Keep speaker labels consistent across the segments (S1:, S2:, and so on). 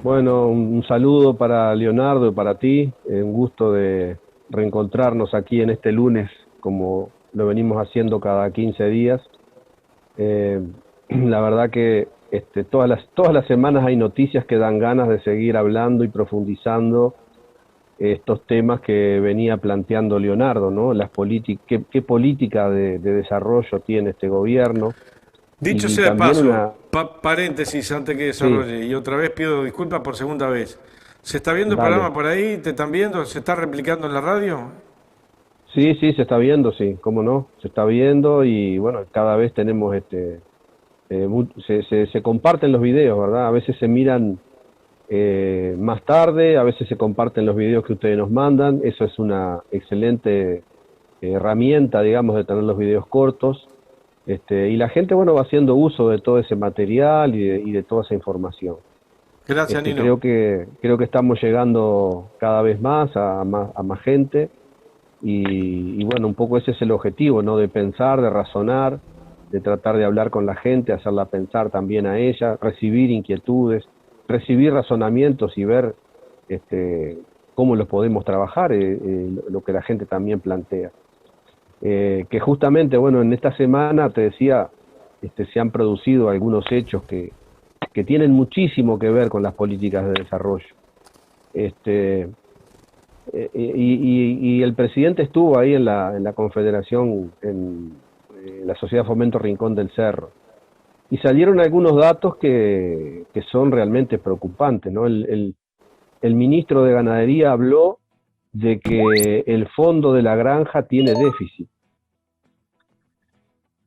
S1: Bueno, un saludo para Leonardo y para ti. Un gusto de reencontrarnos aquí en este lunes, como lo venimos haciendo cada 15 días. Eh, la verdad que todas las semanas hay noticias que dan ganas de seguir hablando y profundizando estos temas que venía planteando Leonardo, ¿no? ¿Qué política de desarrollo tiene este gobierno?
S2: Dicho
S1: Y
S2: sea de
S1: también una...
S2: paso, paréntesis antes que
S1: Sí,
S2: desarrolle, y otra vez pido disculpas por segunda vez. ¿Se está viendo el
S1: dale.
S2: programa por ahí? ¿Te están viendo? ¿Se está replicando en la radio?
S1: Sí, sí, se está viendo, sí, cómo no, se está viendo y bueno, cada vez tenemos se comparten los videos, ¿verdad? A veces se miran más tarde, a veces se comparten los videos que ustedes nos mandan, eso es una excelente herramienta, digamos, de tener los videos cortos, y la gente, bueno, va haciendo uso de todo ese material y de toda esa información.
S2: Gracias, Nino.
S1: Creo que estamos llegando cada vez más a más gente. Y bueno, un poco ese es el objetivo, ¿no? De pensar, de razonar, de tratar de hablar con la gente, hacerla pensar también a ella, recibir inquietudes, recibir razonamientos y ver este, cómo los podemos trabajar, lo que la gente también plantea. Que justamente, bueno, en esta semana, te decía, se han producido algunos hechos que tienen muchísimo que ver con las políticas de desarrollo. Este, y el presidente estuvo ahí en la Confederación, en la Sociedad Fomento Rincón del Cerro, y salieron algunos datos que son realmente preocupantes, ¿no? El ministro de Ganadería habló de que el fondo de la granja tiene déficit.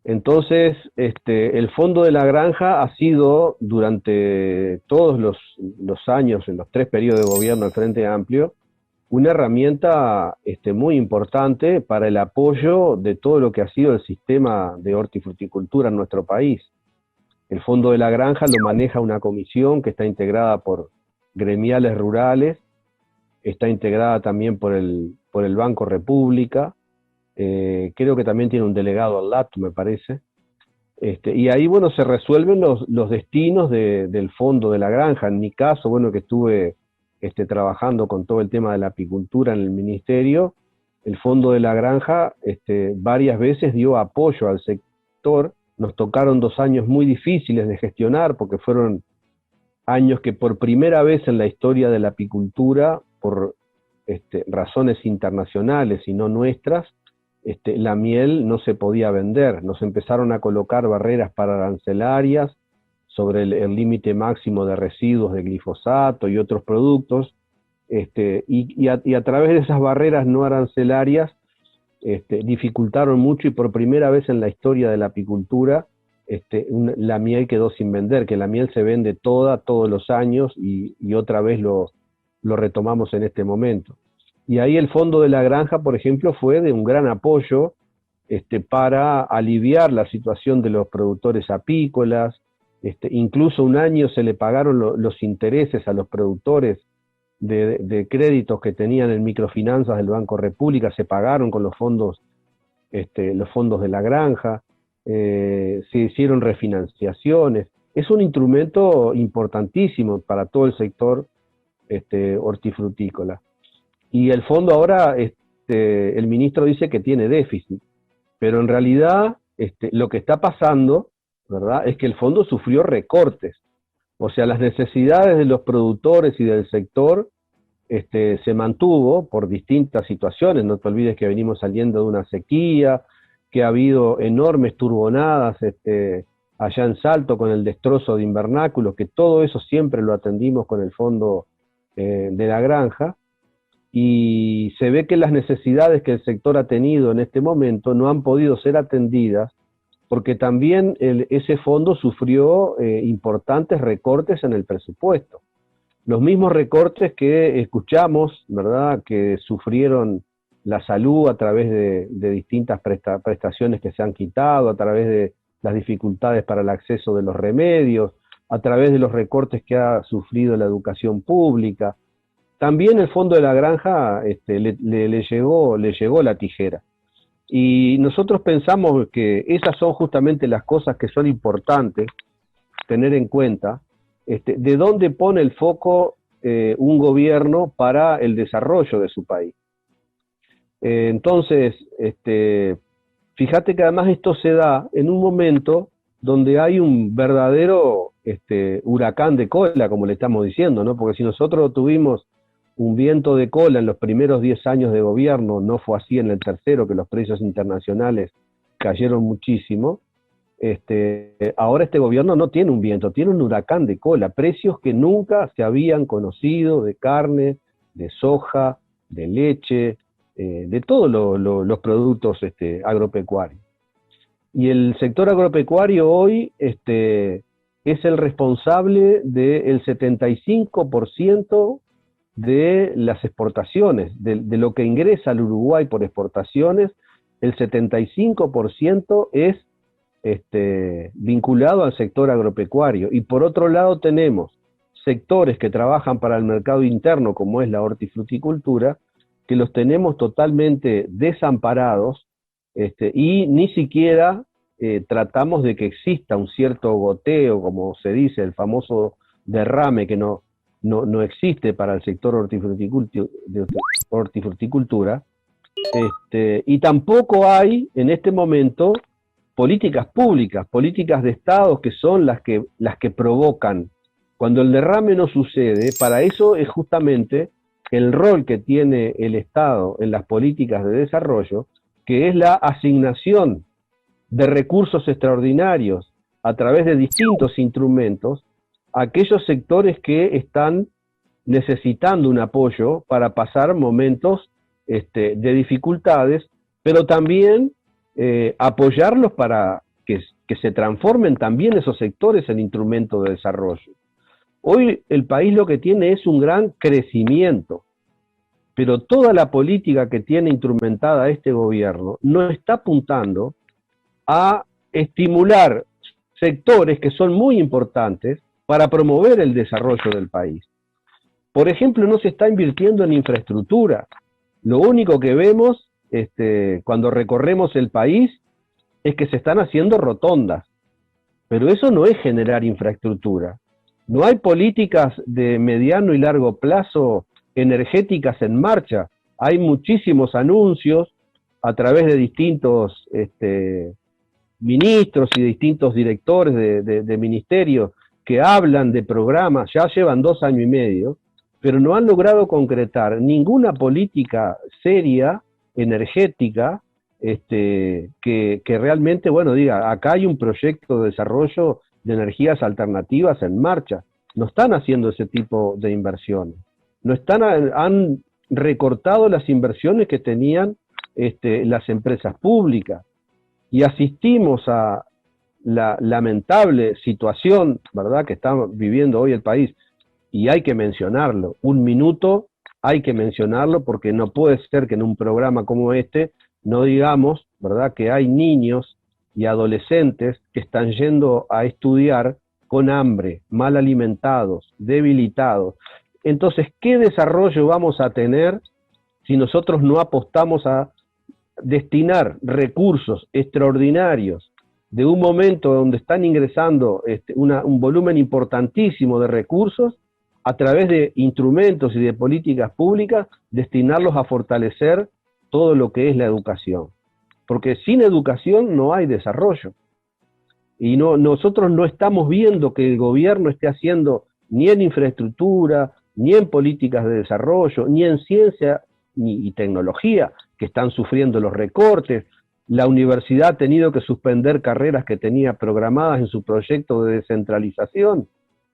S1: Entonces, el fondo de la granja ha sido durante todos los años, en los 3 periodos de gobierno del Frente Amplio, una herramienta muy importante para el apoyo de todo lo que ha sido el sistema de hortifruticultura en nuestro país. El Fondo de la Granja lo maneja una comisión que está integrada por gremiales rurales, está integrada también por el Banco República, creo que también tiene un delegado al LAT, me parece. Y ahí, bueno, se resuelven los destinos del fondo de la granja. En mi caso, bueno, que estuve trabajando con todo el tema de la apicultura en el ministerio, el fondo de la granja varias veces dio apoyo al sector. Nos tocaron 2 años muy difíciles de gestionar porque fueron años que por primera vez en la historia de la apicultura, por razones internacionales y no nuestras, la miel no se podía vender. Nos empezaron a colocar barreras arancelarias sobre el límite máximo de residuos de glifosato y otros productos, y a través de esas barreras no arancelarias dificultaron mucho, y por primera vez en la historia de la apicultura la miel quedó sin vender, que la miel se vende todos los años, y otra vez lo retomamos en este momento. Y ahí el fondo de la granja, por ejemplo, fue de un gran apoyo para aliviar la situación de los productores apícolas. Incluso un año se le pagaron los intereses a los productores de créditos que tenían en microfinanzas del Banco República, se pagaron con los fondos de la granja. Se hicieron refinanciaciones. Es un instrumento importantísimo para todo el sector hortifrutícola. Y el fondo ahora, el ministro dice que tiene déficit, pero en realidad lo que está pasando, ¿verdad?, es que el fondo sufrió recortes. O sea, las necesidades de los productores y del sector se mantuvo por distintas situaciones. No te olvides que venimos saliendo de una sequía, que ha habido enormes turbonadas allá en Salto con el destrozo de invernáculos, que todo eso siempre lo atendimos con el fondo de la granja, y se ve que las necesidades que el sector ha tenido en este momento no han podido ser atendidas porque también ese fondo sufrió importantes recortes en el presupuesto. Los mismos recortes que escuchamos, ¿verdad?, que sufrieron la salud a través de distintas prestaciones que se han quitado, a través de las dificultades para el acceso de los remedios, a través de los recortes que ha sufrido la educación pública. También el fondo de la granja le llegó la tijera. Y nosotros pensamos que esas son justamente las cosas que son importantes tener en cuenta, de dónde pone el foco un gobierno para el desarrollo de su país. Entonces, fíjate que además esto se da en un momento donde hay un verdadero huracán de cola, como le estamos diciendo, ¿no? Porque si nosotros tuvimos un viento de cola en los primeros 10 años de gobierno, no fue así en el tercero, que los precios internacionales cayeron muchísimo. Ahora este gobierno no tiene un viento, tiene un huracán de cola, precios que nunca se habían conocido de carne, de soja, de leche, de todos los productos agropecuarios. Y el sector agropecuario hoy es el responsable del 75% de las exportaciones, de lo que ingresa al Uruguay por exportaciones, el 75% es vinculado al sector agropecuario. Y por otro lado tenemos sectores que trabajan para el mercado interno, como es la hortifruticultura, que los tenemos totalmente desamparados, y ni siquiera tratamos de que exista un cierto goteo, como se dice, el famoso derrame que no existe para el sector hortifruticultura, y tampoco hay en este momento políticas públicas, políticas de Estado que son las que provocan. Cuando el derrame no sucede, para eso es justamente el rol que tiene el Estado en las políticas de desarrollo, que es la asignación de recursos extraordinarios a través de distintos instrumentos a aquellos sectores que están necesitando un apoyo para pasar momentos de dificultades, pero también apoyarlos para que se transformen también esos sectores en instrumentos de desarrollo. Hoy el país lo que tiene es un gran crecimiento, pero toda la política que tiene instrumentada este gobierno no está apuntando a estimular sectores que son muy importantes para promover el desarrollo del país. Por ejemplo, no se está invirtiendo en infraestructura. Lo único que vemos cuando recorremos el país es que se están haciendo rotondas, pero eso no es generar infraestructura. No hay políticas de mediano y largo plazo energéticas en marcha. Hay muchísimos anuncios a través de distintos ministros y distintos directores de ministerios que hablan de programas, ya llevan 2 años y medio, pero no han logrado concretar ninguna política seria, energética, que realmente, bueno, diga, acá hay un proyecto de desarrollo de energías alternativas en marcha. No están haciendo ese tipo de inversiones. Han recortado las inversiones que tenían las empresas públicas. Y asistimos a la lamentable situación, ¿verdad?, que está viviendo hoy el país, y hay que mencionarlo. Un minuto hay que mencionarlo, porque no puede ser que en un programa como este no digamos, ¿verdad?, que hay niños y adolescentes que están yendo a estudiar con hambre, mal alimentados, debilitados. Entonces, ¿qué desarrollo vamos a tener si nosotros no apostamos a destinar recursos extraordinarios de un momento donde están ingresando un volumen importantísimo de recursos a través de instrumentos y de políticas públicas, destinarlos a fortalecer todo lo que es la educación? Porque sin educación no hay desarrollo. Y nosotros no estamos viendo que el gobierno esté haciendo ni en infraestructura, ni en políticas de desarrollo, ni en ciencia y tecnología, que están sufriendo los recortes. La universidad ha tenido que suspender carreras que tenía programadas en su proyecto de descentralización,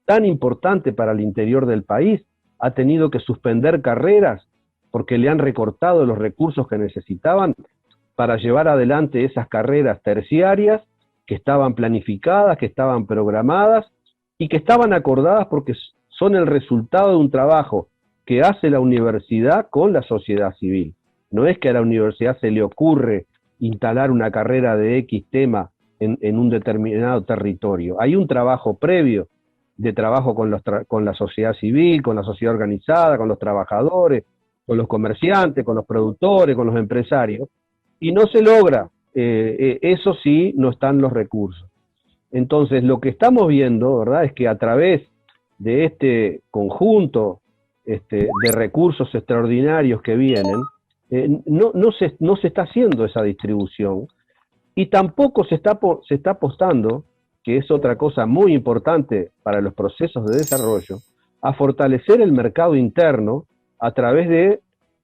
S1: tan importante para el interior del país. Ha tenido que suspender carreras porque le han recortado los recursos que necesitaban para llevar adelante esas carreras terciarias que estaban planificadas, que estaban programadas y que estaban acordadas porque son el resultado de un trabajo que hace la universidad con la sociedad civil. No es que a la universidad se le ocurre instalar una carrera de X tema en un determinado territorio. Hay un trabajo previo de trabajo con la sociedad civil, con la sociedad organizada, con los trabajadores, con los comerciantes, con los productores, con los empresarios, y no se logra. Eso sí, no están los recursos. Entonces, lo que estamos viendo, ¿verdad?, es que a través de este conjunto de recursos extraordinarios que vienen, no se está haciendo esa distribución, y tampoco se está apostando, que es otra cosa muy importante para los procesos de desarrollo, a fortalecer el mercado interno a través de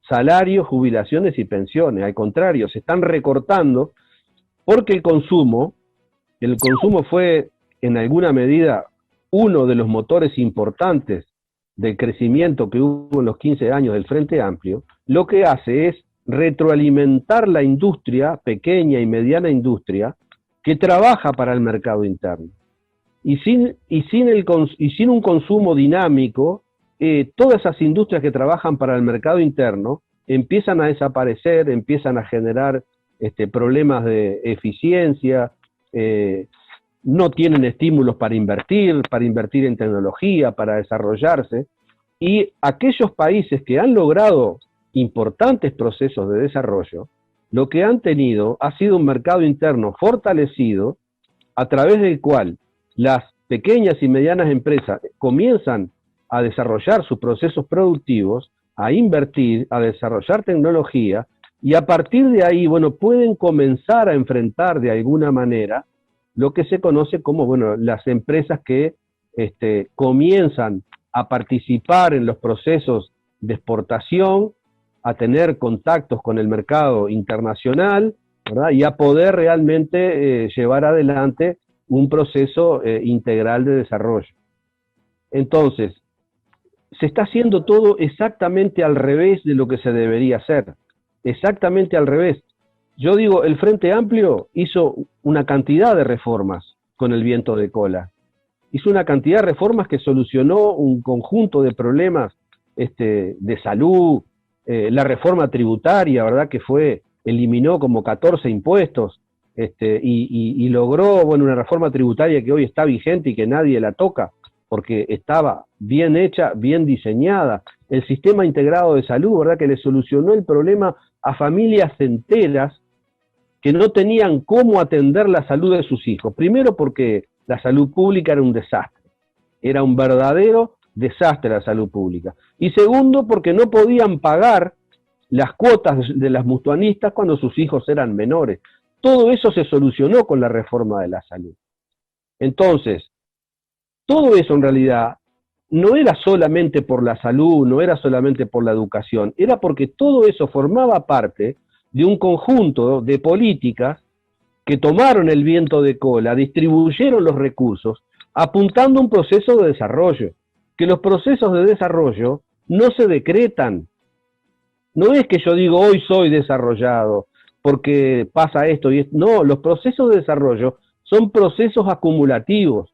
S1: salarios, jubilaciones y pensiones. Al contrario, se están recortando porque el consumo fue en alguna medida uno de los motores importantes del crecimiento que hubo en los 15 años del Frente Amplio. Lo que hace es retroalimentar la industria, pequeña y mediana industria, que trabaja para el mercado interno. Y sin un consumo dinámico, todas esas industrias que trabajan para el mercado interno empiezan a desaparecer, empiezan a generar problemas de eficiencia, no tienen estímulos para invertir en tecnología, para desarrollarse, y aquellos países que han logrado importantes procesos de desarrollo, lo que han tenido ha sido un mercado interno fortalecido, a través del cual las pequeñas y medianas empresas comienzan a desarrollar sus procesos productivos, a invertir, a desarrollar tecnología, y a partir de ahí, bueno, pueden comenzar a enfrentar de alguna manera lo que se conoce como, bueno, las empresas que comienzan a participar en los procesos de exportación, a tener contactos con el mercado internacional, ¿verdad? Y a poder realmente llevar adelante un proceso integral de desarrollo. Entonces, se está haciendo todo exactamente al revés de lo que se debería hacer, exactamente al revés. Yo digo, el Frente Amplio hizo una cantidad de reformas con el viento de cola, hizo una cantidad de reformas que solucionó un conjunto de problemas de salud, la reforma tributaria, ¿verdad?, que eliminó como 14 impuestos, y logró, bueno, una reforma tributaria que hoy está vigente y que nadie la toca, porque estaba bien hecha, bien diseñada. El sistema integrado de salud, ¿verdad?, que le solucionó el problema a familias enteras que no tenían cómo atender la salud de sus hijos. Primero porque la salud pública era un desastre, era un verdadero desastre la salud pública. Y segundo, porque no podían pagar las cuotas de las mutuanistas cuando sus hijos eran menores. Todo eso se solucionó con la reforma de la salud. Entonces, todo eso en realidad no era solamente por la salud, no era solamente por la educación, era porque todo eso formaba parte de un conjunto de políticas que tomaron el viento de cola, distribuyeron los recursos, apuntando a un proceso de desarrollo. Que los procesos de desarrollo no se decretan. No es que yo digo hoy soy desarrollado porque pasa esto y esto. No, los procesos de desarrollo son procesos acumulativos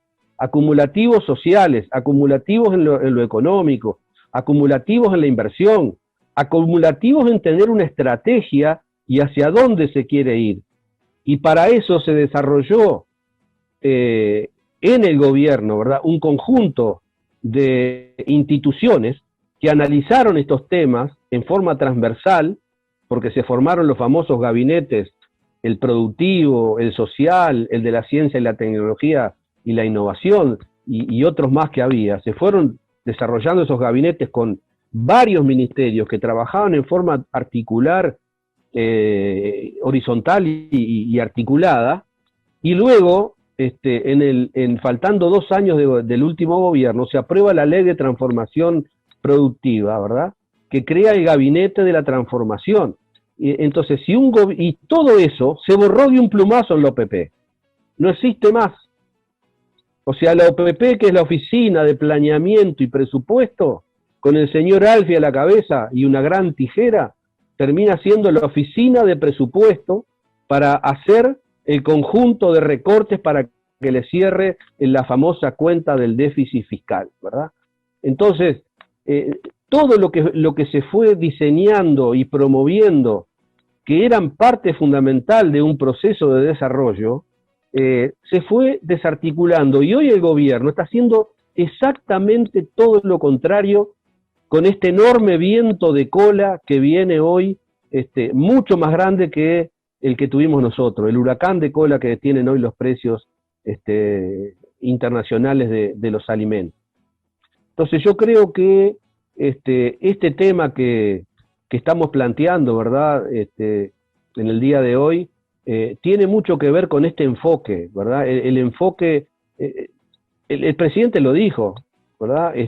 S1: sociales, acumulativos en lo económico, acumulativos en la inversión, acumulativos en tener una estrategia y hacia dónde se quiere ir. Y para eso se desarrolló en el gobierno, ¿verdad?, un conjunto de instituciones que analizaron estos temas en forma transversal, porque se formaron los famosos gabinetes, el productivo, el social, el de la ciencia y la tecnología y la innovación, y otros más que había. Se fueron desarrollando esos gabinetes con varios ministerios que trabajaban en forma articular, horizontal y articulada, y luego, faltando 2 años del último gobierno, se aprueba la Ley de Transformación Productiva, ¿verdad?, que crea el Gabinete de la Transformación. Entonces, y todo eso se borró de un plumazo en la OPP. No existe más. O sea, la OPP, que es la Oficina de Planeamiento y Presupuesto, con el señor Alfie a la cabeza y una gran tijera, termina siendo la Oficina de Presupuesto para hacer el conjunto de recortes para que le cierre en la famosa cuenta del déficit fiscal, ¿verdad? Entonces, todo lo que se fue diseñando y promoviendo, que eran parte fundamental de un proceso de desarrollo, se fue desarticulando, y hoy el gobierno está haciendo exactamente todo lo contrario, con este enorme viento de cola que viene hoy, mucho más grande que el que tuvimos nosotros, el huracán de cola que tienen hoy los precios internacionales de los alimentos. Entonces yo creo que este tema que estamos planteando, ¿verdad? En el día de hoy, tiene mucho que ver con este enfoque, ¿verdad? El enfoque, el presidente lo dijo, ¿verdad? Él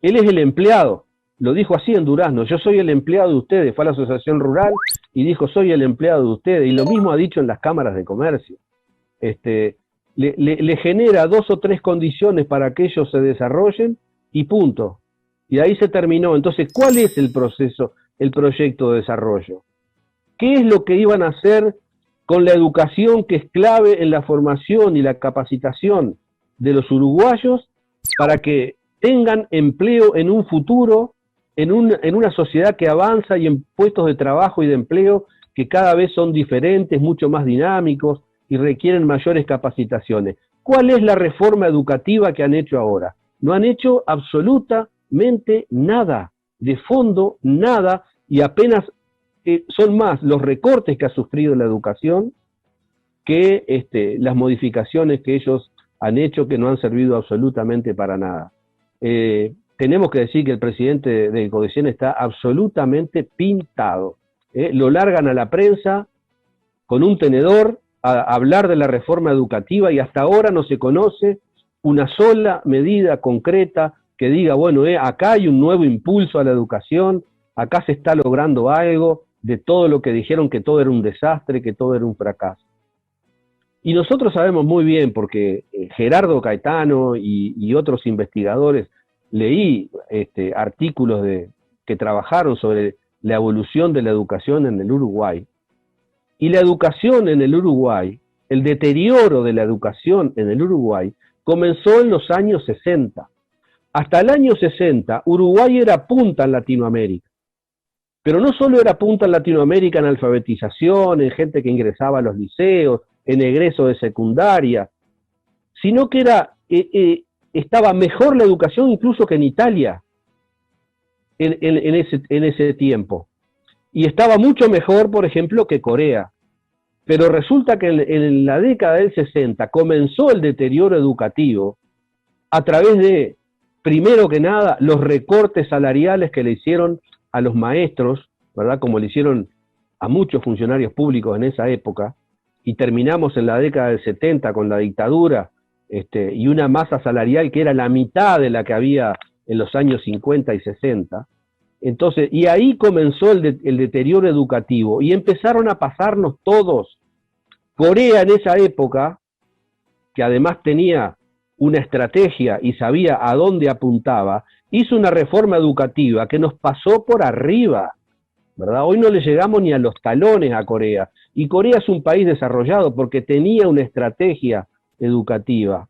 S1: es el empleado, lo dijo así en Durazno, yo soy el empleado de ustedes, fue a la asociación rural y dijo, soy el empleado de ustedes, y lo mismo ha dicho en las cámaras de comercio. Le genera 2 o 3 condiciones para que ellos se desarrollen y punto. Y ahí se terminó. Entonces, ¿cuál es el proceso, el proyecto de desarrollo? ¿Qué es lo que iban a hacer con la educación, que es clave en la formación y la capacitación de los uruguayos para que tengan empleo en un futuro, en una sociedad que avanza y en puestos de trabajo y de empleo que cada vez son diferentes, mucho más dinámicos y requieren mayores capacitaciones? ¿Cuál es la reforma educativa que han hecho ahora? No han hecho absolutamente nada, de fondo nada, y apenas son más los recortes que ha sufrido la educación que las modificaciones que ellos han hecho, que no han servido absolutamente para nada. Tenemos que decir que el presidente del CODICEN está absolutamente pintado. Lo largan a la prensa con un tenedor a hablar de la reforma educativa y hasta ahora no se conoce una sola medida concreta que diga, bueno, acá hay un nuevo impulso a la educación, acá se está logrando algo de todo lo que dijeron que todo era un desastre, que todo era un fracaso. Y nosotros sabemos muy bien, porque Gerardo Caetano y otros investigadores, leí artículos que trabajaron sobre la evolución de la educación en el Uruguay. Y la educación en el Uruguay, el deterioro de la educación en el Uruguay, comenzó en los años 60. Hasta el año 60, Uruguay era punta en Latinoamérica. Pero no solo era punta en Latinoamérica en alfabetización, en gente que ingresaba a los liceos, en egreso de secundaria, sino que estaba mejor la educación incluso que en Italia en ese tiempo. Y estaba mucho mejor, por ejemplo, que Corea. Pero resulta que en la década del 60 comenzó el deterioro educativo a través de, primero que nada, los recortes salariales que le hicieron a los maestros, ¿verdad? Como le hicieron a muchos funcionarios públicos en esa época, y terminamos en la década del 70 con la dictadura, y una masa salarial que era la mitad de la que había en los años 50 y 60. Entonces, y ahí comenzó el deterioro educativo, y empezaron a pasarnos todos. Corea en esa época, que además tenía una estrategia y sabía a dónde apuntaba, hizo una reforma educativa que nos pasó por arriba, ¿verdad? Hoy no le llegamos ni a los talones a Corea, y Corea es un país desarrollado porque tenía una estrategia educativa,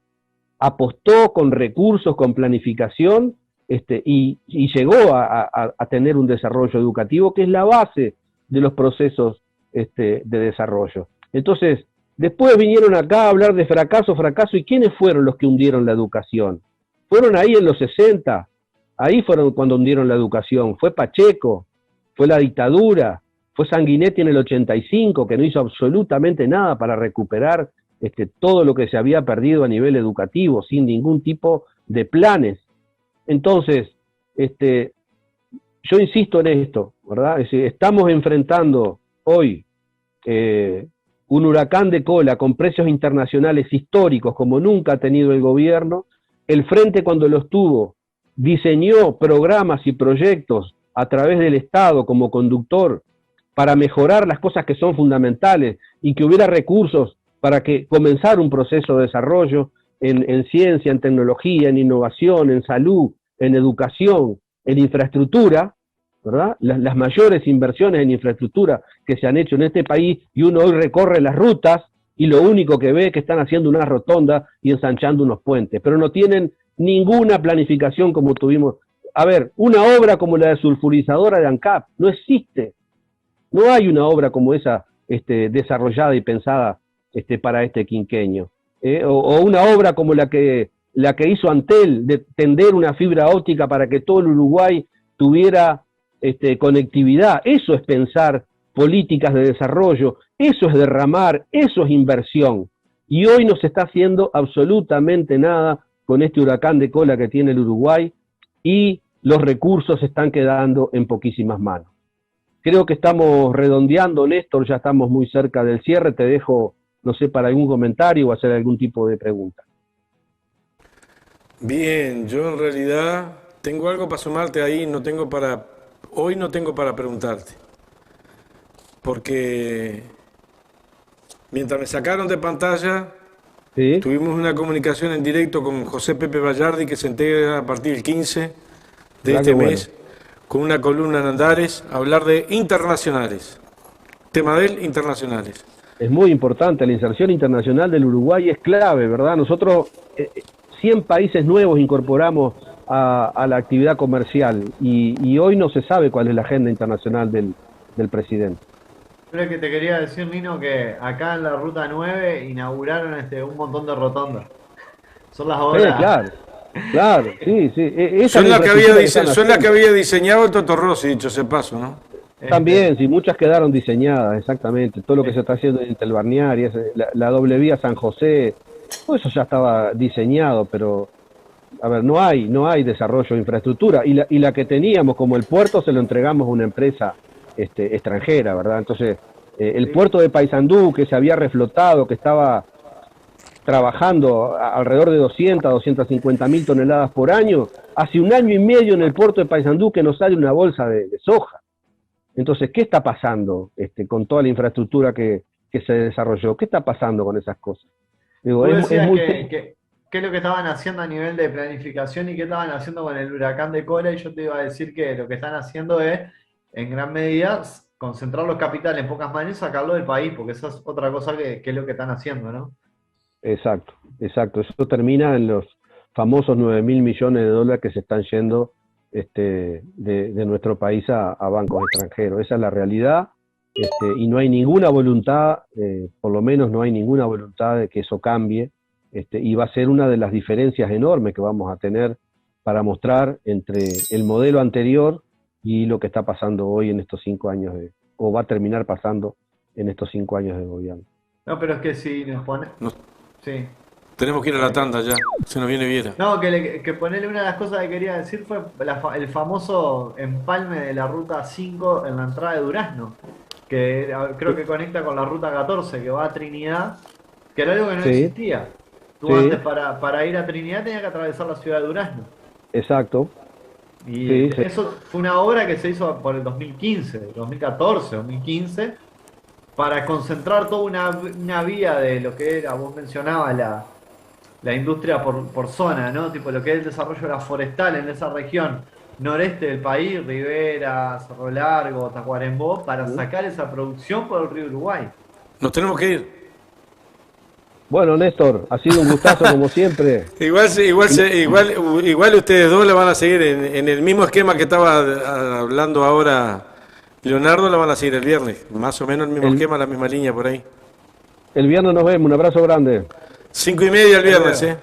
S1: apostó con recursos, con planificación, y llegó a tener un desarrollo educativo que es la base de los procesos de desarrollo. Entonces, después vinieron acá a hablar de fracaso, ¿y quiénes fueron los que hundieron la educación? Fueron ahí en los 60, ahí fueron cuando hundieron la educación, fue Pacheco, fue la dictadura, fue Sanguinetti en el 85, que no hizo absolutamente nada para recuperar todo lo que se había perdido a nivel educativo, sin ningún tipo de planes. Entonces, yo insisto en esto, ¿verdad? Es decir, estamos enfrentando hoy un huracán de cola con precios internacionales históricos como nunca ha tenido el gobierno. El Frente, cuando los tuvo, diseñó programas y proyectos a través del Estado como conductor para mejorar las cosas que son fundamentales y que hubiera recursos para que comenzara un proceso de desarrollo en ciencia, en tecnología, en innovación, en salud, en educación, en infraestructura, ¿verdad? Las mayores inversiones en infraestructura que se han hecho en este país, y uno hoy recorre las rutas y lo único que ve es que están haciendo una rotonda y ensanchando unos puentes, pero no tienen ninguna planificación como tuvimos. A ver, una obra como la de sulfurizadora de ANCAP no existe. No hay una obra como esa desarrollada y pensada para este quinquenio. O una obra como la que hizo Antel, de tender una fibra óptica para que todo el Uruguay tuviera conectividad. Eso es pensar políticas de desarrollo, eso es derramar, eso es inversión. Y hoy no se está haciendo absolutamente nada con este huracán de cola que tiene el Uruguay, y los recursos se están quedando en poquísimas manos. Creo que estamos redondeando, Néstor, ya estamos muy cerca del cierre. Te dejo, no sé, para algún comentario o hacer algún tipo de pregunta.
S2: Bien, yo en realidad tengo algo para sumarte ahí, hoy no tengo para preguntarte, porque mientras me sacaron de pantalla,
S1: ¿Sí?
S2: tuvimos una comunicación en directo con José Pepe Vallardi, que se integra a partir del 15 de este mes, con una columna en Andares, a hablar de internacionales, tema de él, internacionales.
S1: Es muy importante, la inserción internacional del Uruguay es clave, ¿verdad? Nosotros 100 países nuevos incorporamos a la actividad comercial y hoy no se sabe cuál es la agenda internacional del presidente.
S3: Creo que te quería decir, Nino, que acá en la Ruta 9 inauguraron un montón de rotondas. Son las obras.
S1: Claro, sí.
S2: Son las que había diseñado el Toto Rossi, dicho ese paso, ¿no?
S1: También, sí, muchas quedaron diseñadas, exactamente. Todo lo que se está haciendo en el Balneario, la doble vía San José, todo eso ya estaba diseñado, pero, a ver, no hay desarrollo de infraestructura. Y la que teníamos, como el puerto, se lo entregamos a una empresa extranjera, ¿verdad? Entonces, el puerto de Paysandú, que se había reflotado, que estaba trabajando alrededor de 250.000 toneladas por año, hace 1 año y medio en el puerto de Paysandú que nos sale una bolsa de soja. Entonces, ¿qué está pasando con toda la infraestructura que se desarrolló? ¿Qué está pasando con esas cosas? Digo,
S3: ¿Qué es lo que estaban haciendo a nivel de planificación y qué estaban haciendo con el huracán de cola? Y yo te iba a decir que lo que están haciendo es, en gran medida, concentrar los capitales en pocas manos y sacarlo del país, porque esa es otra cosa que es lo que están haciendo, ¿no?
S1: Exacto. Eso termina en los famosos 9.000 millones de dólares que se están yendo de nuestro país a bancos extranjeros. Esa es la realidad, y no hay ninguna voluntad, por lo menos no hay ninguna voluntad de que eso cambie, y va a ser una de las diferencias enormes que vamos a tener para mostrar entre el modelo anterior y lo que está pasando hoy en estos 5 años, o va a terminar pasando en estos 5 años de gobierno.
S3: No, pero es que si nos pone... Sí.
S2: Tenemos que ir a la tanda ya, se nos viene Viera.
S3: No, que ponerle una de las cosas que quería decir fue el famoso empalme de la ruta 5 en la entrada de Durazno, que creo que conecta con la ruta 14 que va a Trinidad, que era algo que no existía. Tú antes para ir a Trinidad tenías que atravesar la ciudad de Durazno.
S1: Exacto.
S3: Y eso fue una obra que se hizo por el 2015, 2014, 2015, para concentrar toda una vía de lo que era, vos mencionabas, la industria por zona, ¿no? Tipo lo que es el desarrollo de la forestal en esa región noreste del país, Rivera, Cerro Largo, Tacuarembó, para sacar esa producción por el río Uruguay.
S2: Nos tenemos que ir.
S1: Bueno, Néstor, ha sido un gustazo como siempre.
S2: Igual ustedes dos la van a seguir en el mismo esquema que estaba hablando ahora Leonardo, la van a seguir el viernes. Más o menos el mismo esquema, la misma línea por ahí.
S1: El viernes nos vemos, un abrazo grande.
S2: 5:30 el viernes,